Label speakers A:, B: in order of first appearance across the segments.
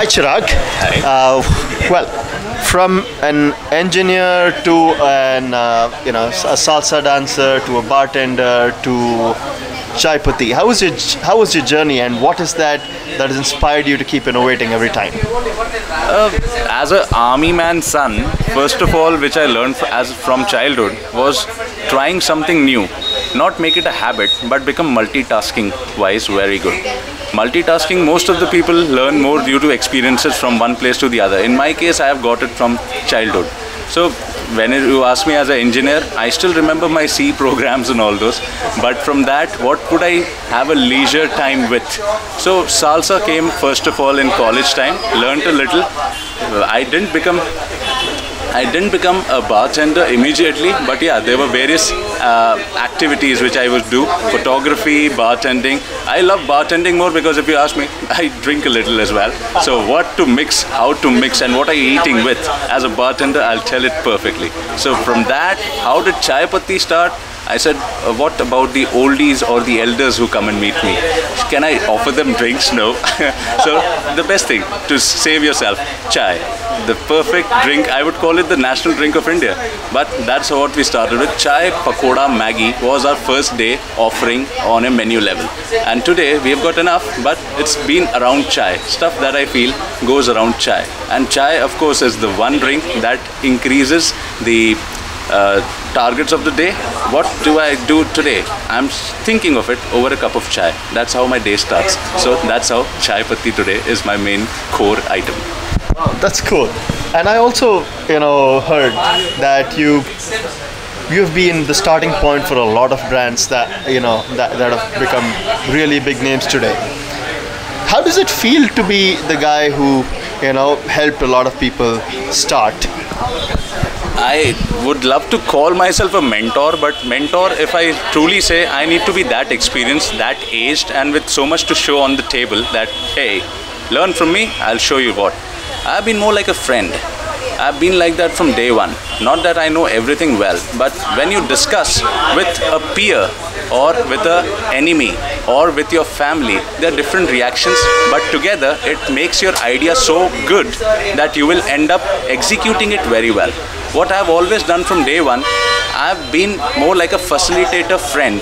A: Hi Chirag.
B: Hi.
A: Well, from an engineer to an a salsa dancer to a bartender to Chaipatty, how was your journey, and what is that has inspired you to keep innovating every time?
B: As a army man's son, first of all, which I learned from childhood was trying something new. Not make it a habit, but become multitasking wise very good. Multitasking, most of the people learn more due to experiences from one place to the other. In my case, I have got it from childhood. So when you ask me as an engineer, I still remember my C programs and all those. But from that, what could I have a leisure time with? So salsa came first of all in college time. Learned a little. I didn't become a bartender immediately, but yeah, there were various activities which I would do. Photography, bartending. I love bartending more because if you ask me, I drink a little as well. So what to mix, how to mix, and what are you eating with? As a bartender, I'll tell it perfectly. So from that, how did Chaipatty start? I said, what about the oldies or the elders who come and meet me? Can I offer them drinks? No. So the best thing to save yourself, chai. The perfect drink, I would call it the national drink of India. But that's what we started with. Chai, pakoda, Maggi was our first day offering on a menu level. And today we have got enough, but it's been around chai. Stuff that I feel goes around chai. And chai, of course, is the one drink that increases the targets of the day. What do I do today? I'm thinking of it over a cup of chai. That's how my day starts. So that's how Chaipatty today is my main core item.
A: That's cool. And I also, heard that you've been the starting point for a lot of brands that that have become really big names today. How does it feel to be the guy who helped a lot of people start?
B: I would love to call myself a mentor, but mentor, if I truly say, I need to be that experienced, that aged, and with so much to show on the table that, hey, learn from me, I'll show you what. I've been more like a friend. I've been like that from day one. Not that I know everything well, but when you discuss with a peer or with an enemy or with your family, there are different reactions, but together it makes your idea so good that you will end up executing it very well. What I've always done from day one, I've been more like a facilitator friend,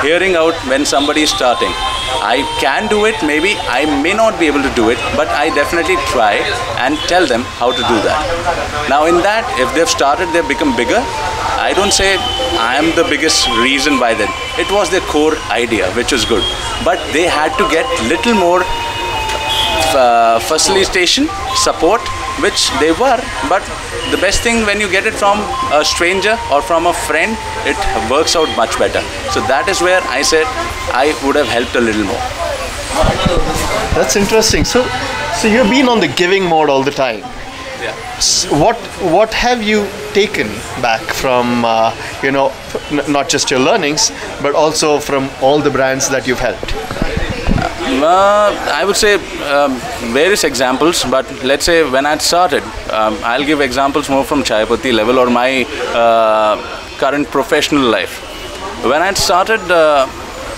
B: hearing out when somebody is starting. I can do it, maybe I may not be able to do it, but I definitely try and tell them how to do that. Now in that, if they've started, they've become bigger. I don't say I am the biggest reason why then. It was their core idea, which was good. But they had to get little more facilitation, support, which they were, but the best thing when you get it from a stranger or from a friend, it works out much better. So that is where I said I would have helped a little more.
A: That's interesting. So you've been on the giving mode all the time.
B: Yeah.
A: What have you taken back from not just your learnings, but also from all the brands that you've helped?
B: I would say various examples, but let's say when I started, I'll give examples more from Chaipatty level or my current professional life. When I started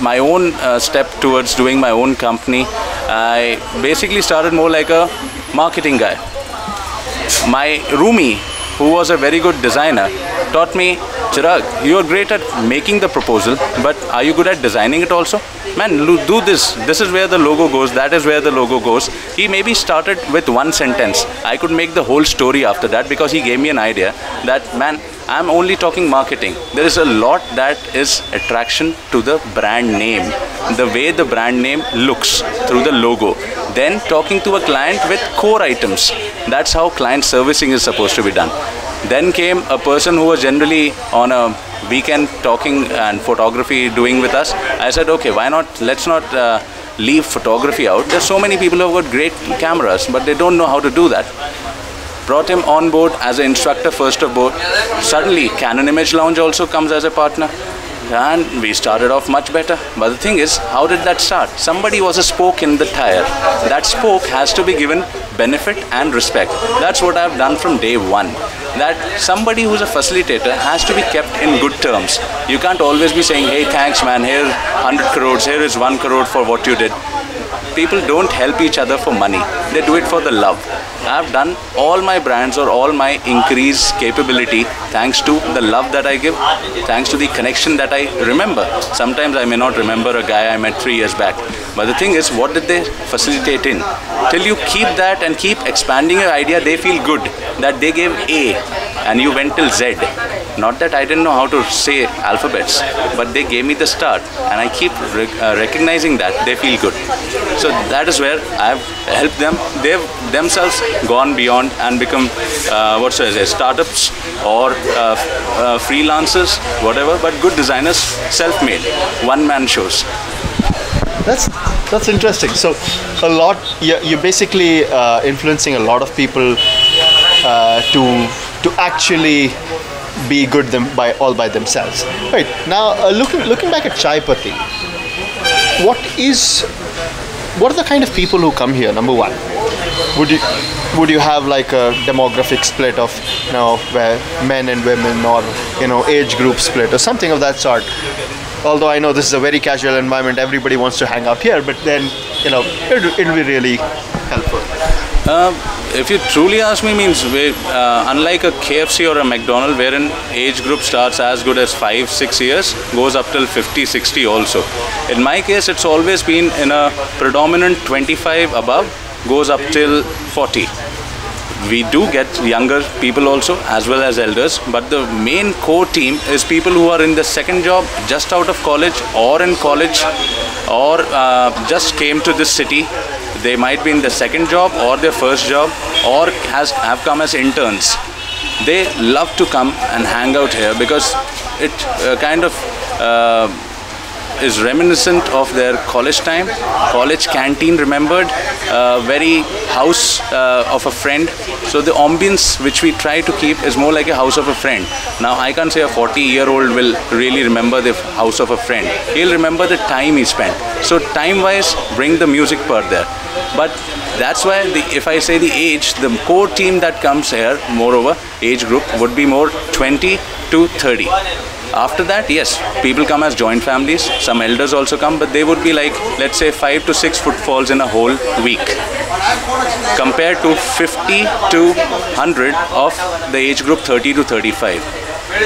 B: my own step towards doing my own company, I basically started more like a marketing guy. My roomie, who was a very good designer, taught me, Chirag, you are great at making the proposal, but are you good at designing it also? Man, do this. This is where the logo goes. That is where the logo goes. He maybe started with one sentence. I could make the whole story after that because he gave me an idea that, man, I'm only talking marketing. There is a lot that is attraction to the brand name, the way the brand name looks through the logo. Then talking to a client with core items. That's how client servicing is supposed to be done. Then came a person who was generally on a weekend talking and photography doing with us. I said, okay, why not, let's not leave photography out. There's so many people who have got great cameras, but they don't know how to do that. Brought him on board as an instructor first of all. Suddenly, Canon Image Lounge also comes as a partner. And we started off much better. But the thing is, how did that start? Somebody was a spoke in the tire. That spoke has to be given benefit and respect. That's what I've done from day one. That somebody who's a facilitator has to be kept in good terms. You can't always be saying, hey, thanks man, here 100 crores, here is 1 crore for what you did. people don't help each other for money. They do it for the love. I've done all my brands or all my increased capability thanks to the love that I give, thanks to the connection that I remember. Sometimes I may not remember a guy I met 3 years back. But the thing is, what did they facilitate in? Till you keep that and keep expanding your idea, they feel good that they gave A and you went till Z. Not that I didn't know how to say alphabets, but they gave me the start, and I keep recognizing that they feel good. So that is where I've helped them. They've themselves gone beyond and become startups or freelancers, whatever, but good designers, self-made, one-man shows.
A: That's interesting. So a lot, you're basically influencing a lot of people to actually be good all by themselves. Right now, looking back at Chaipatty, what are the kind of people who come here? Number one, would you have like a demographic split of where men and women, or age group split or something of that sort? Although I know this is a very casual environment, everybody wants to hang out here, but then it'll be really helpful.
B: If you truly ask me, unlike a KFC or a McDonald's, wherein age group starts as good as 5-6 years, goes up till 50-60 also. In my case, it's always been in a predominant 25 above, goes up till 40. We do get younger people also, as well as elders, but the main core team is people who are in the second job, just out of college, or in college, or just came to this city. They might be in the second job or their first job, or have come as interns. They love to come and hang out here because it kind of is reminiscent of their college time, college canteen remembered, very house of a friend. So the ambience which we try to keep is more like a house of a friend. Now I can't say a 40-year-old will really remember the house of a friend. He'll remember the time he spent. So time-wise, bring the music part there. But that's why if I say the age, the core team that comes here, moreover, age group would be more 20 to 30. After that, yes, people come as joint families. Some elders also come, but they would be like, let's say, 5 to 6 footfalls in a whole week, compared to 50 to 100 of the age group 30 to 35.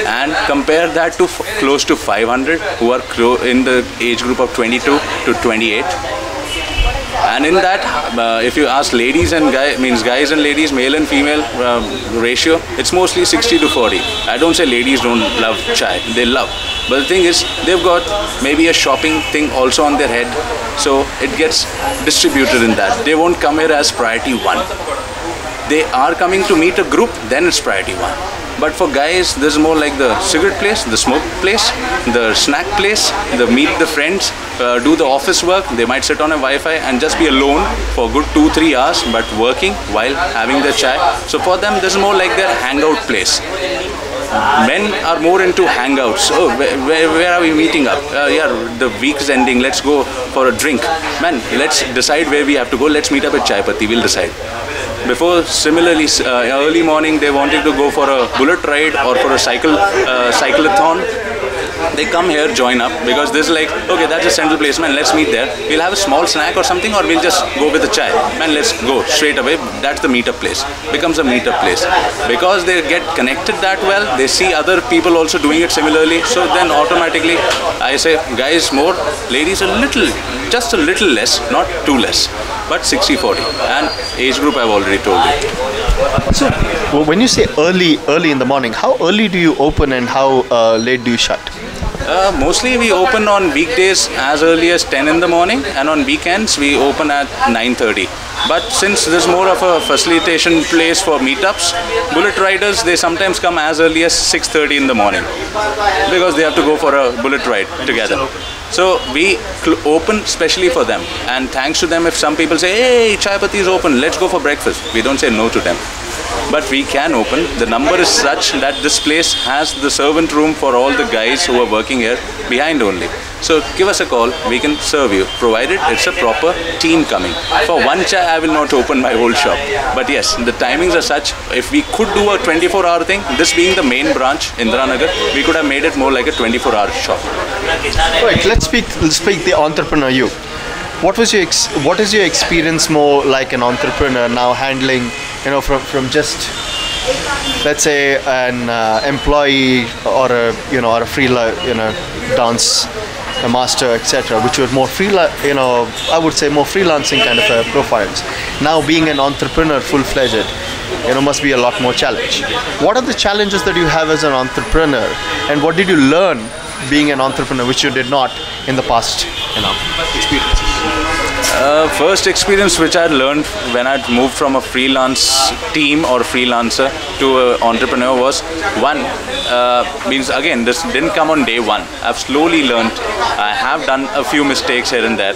B: And compare that to close to 500 who are in the age group of 22 to 28. And in that, if you ask ladies and guys and ladies, male and female ratio, it's mostly 60 to 40. I don't say ladies don't love chai, they love. But the thing is, they've got maybe a shopping thing also on their head, so it gets distributed in that. They won't come here as priority one. They are coming to meet a group, then it's priority one. But for guys, this is more like the cigarette place, the smoke place, the snack place, the meet the friends, do the office work. They might sit on a Wi-Fi and just be alone for a good 2-3 hours, but working while having their chai. So for them, this is more like their hangout place. Men are more into hangouts. Oh, where are we meeting up? Yeah, the week's ending. Let's go for a drink. Man, let's decide where we have to go. Let's meet up at Chaipatty. We'll decide. Before, similarly, early morning, they wanted to go for a bullet ride or for a cyclathon. They come here, join up, because this is like, okay, that's a central place, man, let's meet there. We'll have a small snack or something, or we'll just go with a chai. Man, let's go straight away. That's the meetup place. Becomes a meetup place. Because they get connected that well, they see other people also doing it similarly. So then automatically, I say, guys more, ladies a little, just a little less, not too less. But 60-40. And age group I've already told you.
A: So, when you say early in the morning, how early do you open and how late do you shut?
B: Mostly we open on weekdays as early as 10 in the morning, and on weekends we open at 9:30. But since there's more of a facilitation place for meetups, bullet riders, they sometimes come as early as 6:30 in the morning because they have to go for a bullet ride together. So we open specially for them, and thanks to them, if some people say, hey, Chaipatty is open, let's go for breakfast, we don't say no to them. But we can open. The number is such that this place has the servant room for all the guys who are working here behind only. So give us a call, we can serve you, provided it's a proper team coming. For one chai, I will not open my whole shop. But yes, the timings are such, if we could do a 24-hour thing, this being the main branch, Indiranagar, we could have made it more like a 24-hour shop.
A: Right, let's speak the entrepreneur you. what is your experience more like an entrepreneur now handling, from just, let's say, an employee or a dance a master, etc., which were more I would say more freelancing kind of profiles. Now being an entrepreneur full-fledged, must be a lot more challenge. What are the challenges that you have as an entrepreneur, and what did you learn being an entrepreneur which you did not in the past experiences?
B: First experience which I learned when I moved from a freelance team or freelancer to an entrepreneur was means again, this didn't come on day one. I've slowly learned. I have done a few mistakes here and there.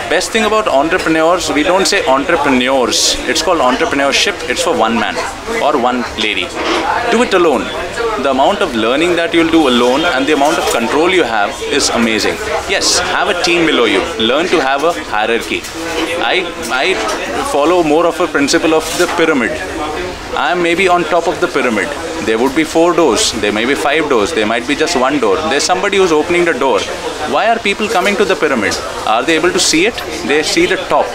B: Best thing about entrepreneurs, we don't say entrepreneurs. It's called entrepreneurship. It's for one man or one lady. Do it alone. The amount of learning that you'll do alone and the amount of control you have is amazing. Yes, have a team below you. Learn to have a hierarchy. I follow more of a principle of the pyramid. I am maybe on top of the pyramid. There would be 4 doors, there may be 5 doors, there might be just 1 door. There's somebody who's opening the door. Why are people coming to the pyramid? Are they able to see it? They see the top.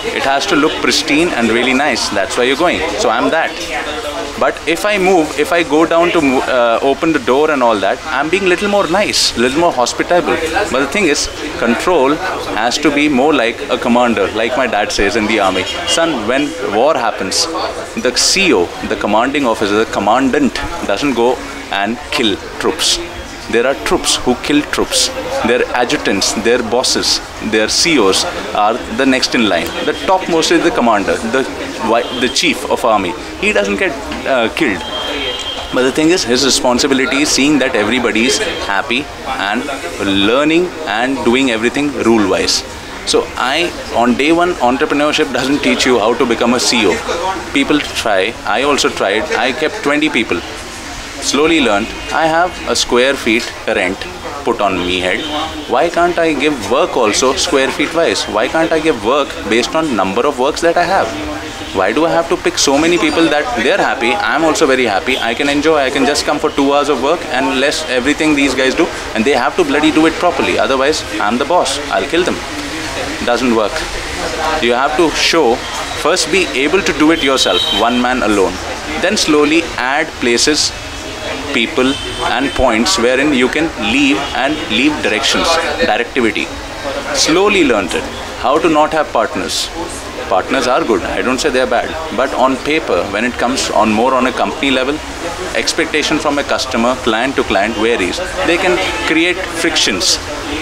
B: It has to look pristine and really nice. That's why you're going. So I'm that. But if I go down to open the door and all that, I'm being little more nice, little more hospitable. But the thing is, control has to be more like a commander, like my dad says in the army. Son, when war happens, the CO, the commanding officer, the commandant doesn't go and kill troops. There are troops who kill troops. Their adjutants, their bosses, their COs are the next in line. The topmost is the commander, the chief of army. He doesn't get killed. But the thing is, his responsibility is seeing that everybody is happy and learning and doing everything rule-wise. So on day one, entrepreneurship doesn't teach you how to become a CEO. People try. I also tried. I kept 20 people. Slowly learned, I have a square feet rent put on me head. Why can't I give work also square feet wise? Why can't I give work based on number of works that I have? Why do I have to pick so many people that they're happy, I'm also very happy, I can enjoy, I can just come for 2 hours of work and less everything these guys do, and they have to bloody do it properly, otherwise I'm the boss, I'll kill them. Doesn't work. You have to first be able to do it yourself, one man alone. Then slowly add places, people and points wherein you can leave directions, directivity. Slowly learned it. How to not have partners. Partners are good, I don't say they're bad. But on paper, when it comes more on a company level, expectation from a customer, client to client varies. They can create frictions.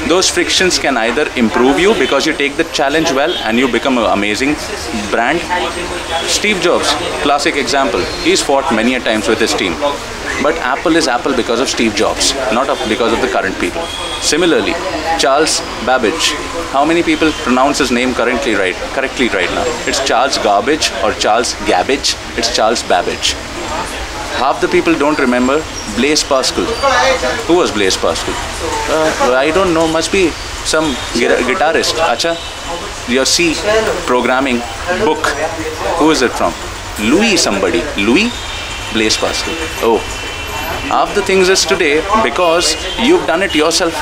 B: Those frictions can either improve you because you take the challenge well and you become an amazing brand. Steve Jobs, classic example. He's fought many a times with his team. But Apple is Apple because of Steve Jobs, not because of the current people. Similarly, Charles Babbage. How many people pronounce his name correctly right now? It's Charles Garbage or Charles Gabbage. It's Charles Babbage. Half the people don't remember Blaise Pascal. Who was Blaise Pascal? I don't know, must be some guitarist. Acha, your C programming book. Who is it from? Louis somebody. Louis? Blaise Pascal. Oh. Half the things is today because you've done it yourself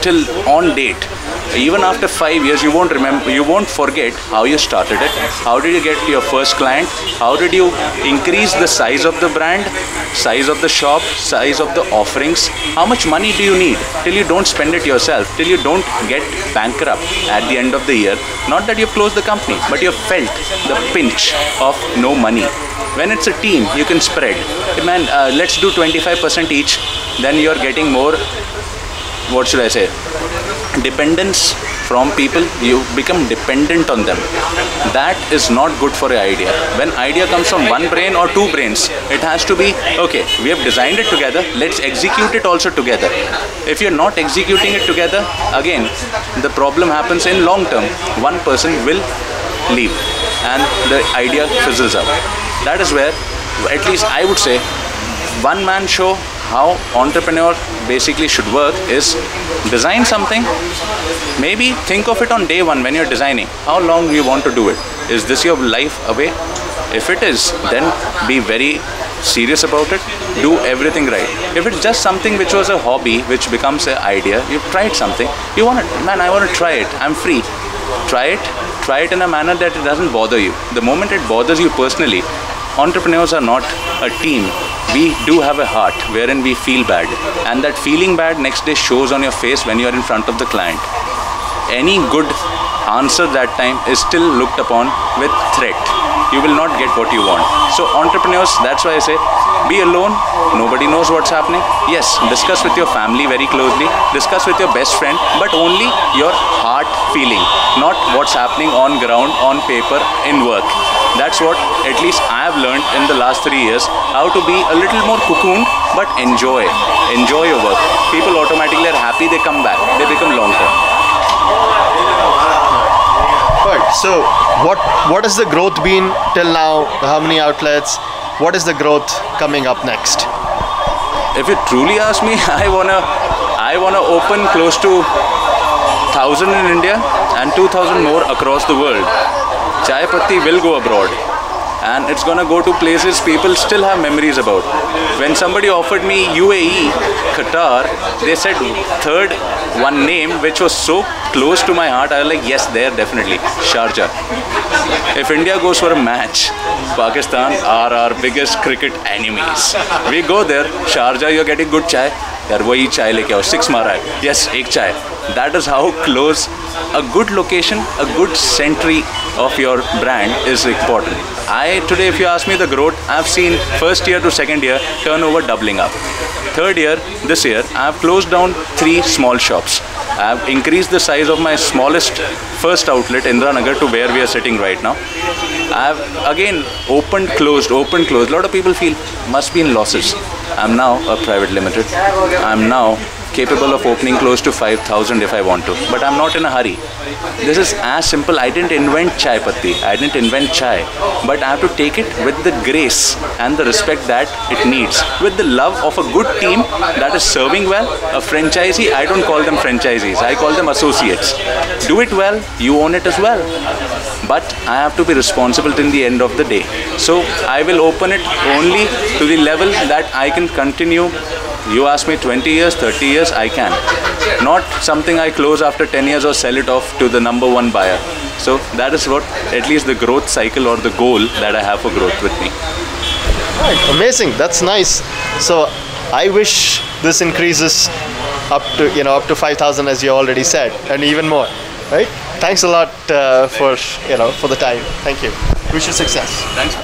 B: till on date. Even after 5 years, you won't remember, you won't forget how you started it. How did you get your first client? How did you increase the size of the brand, size of the shop, size of the offerings? How much money do you need till you don't spend it yourself, till you don't get bankrupt at the end of the year? Not that you've closed the company, but you've felt the pinch of no money. When it's a team, you can spread. Man, let's do 25% each. Then you're getting more, what should I say, dependence from people. You become dependent on them. That is not good for an idea. When idea comes from one brain or 2 brains, it has to be, okay, we have designed it together, let's execute it also together. If you're not executing it together, again, the problem happens in long term. One person will leave and the idea fizzles out. That is where, at least I would say, one man show how entrepreneur basically should work is design something. Maybe think of it on day one when you're designing. How long do you want to do it? Is this your life away? If it is, then be very serious about it. Do everything right. If it's just something which was a hobby, which becomes an idea, you've tried something, you want to, man, I want to try it, I'm free. Try it in a manner that it doesn't bother you. The moment it bothers you personally, entrepreneurs are not a team. We do have a heart wherein we feel bad, and that feeling bad next day shows on your face when you are in front of the client. Any good answer that time is still looked upon with threat. You will not get what you want. So entrepreneurs, that's why I say, be alone. Nobody knows what's happening. Yes, discuss with your family very closely. Discuss with your best friend, but only your heart feeling, not what's happening on ground, on paper, in work. That's what at least I have learned in the last 3 years, how to be a little more cocooned, but enjoy your work. People automatically are happy, they come back, they become long term.
A: Right. So what has the growth been till now? How many outlets? What is the growth coming up next?
B: If you truly ask me, I wanna open close to 1,000 in India and 2,000 more across the world. Chaipatty will go abroad, and it's gonna go to places people still have memories about. When somebody offered me UAE, Qatar, they said third one name which was so close to my heart. I was like, yes, there definitely, Sharjah. If India goes for a match, Pakistan are our biggest cricket enemies. We go there, Sharjah, you're getting good chai. यार वही चाय लेके आओ, 6 मारा है, yes, एक चाय. That is how close a good location, a good century of your brand is important. Today, if you ask me the growth, I've seen first year to second year turnover doubling up. Third year, this year, I've closed down 3 small shops. I've increased the size of my smallest first outlet, Indranagar, to where we are sitting right now. I've again opened, closed. A lot of people feel must be in losses. I'm now a private limited. I'm now capable of opening close to 5,000 if I want to, but I'm not in a hurry. This is as simple. I didn't invent Chaipatty, I didn't invent chai, but I have to take it with the grace and the respect that it needs, with the love of a good team that is serving well. A franchisee, I don't call them franchisees, I call them associates. Do it well, you own it as well. But I have to be responsible till the end of the day. So I will open it only to the level that I can continue. You ask me 20 years, 30 years, I can. Not something I close after 10 years or sell it off to the number 1 buyer. So that is what, at least the growth cycle or the goal that I have for growth with me.
A: Right, amazing. That's nice. So I wish this increases up to 5,000, as you already said, and even more. Right? Thanks a lot for the time. Thank you. Wish you success.
B: Thanks.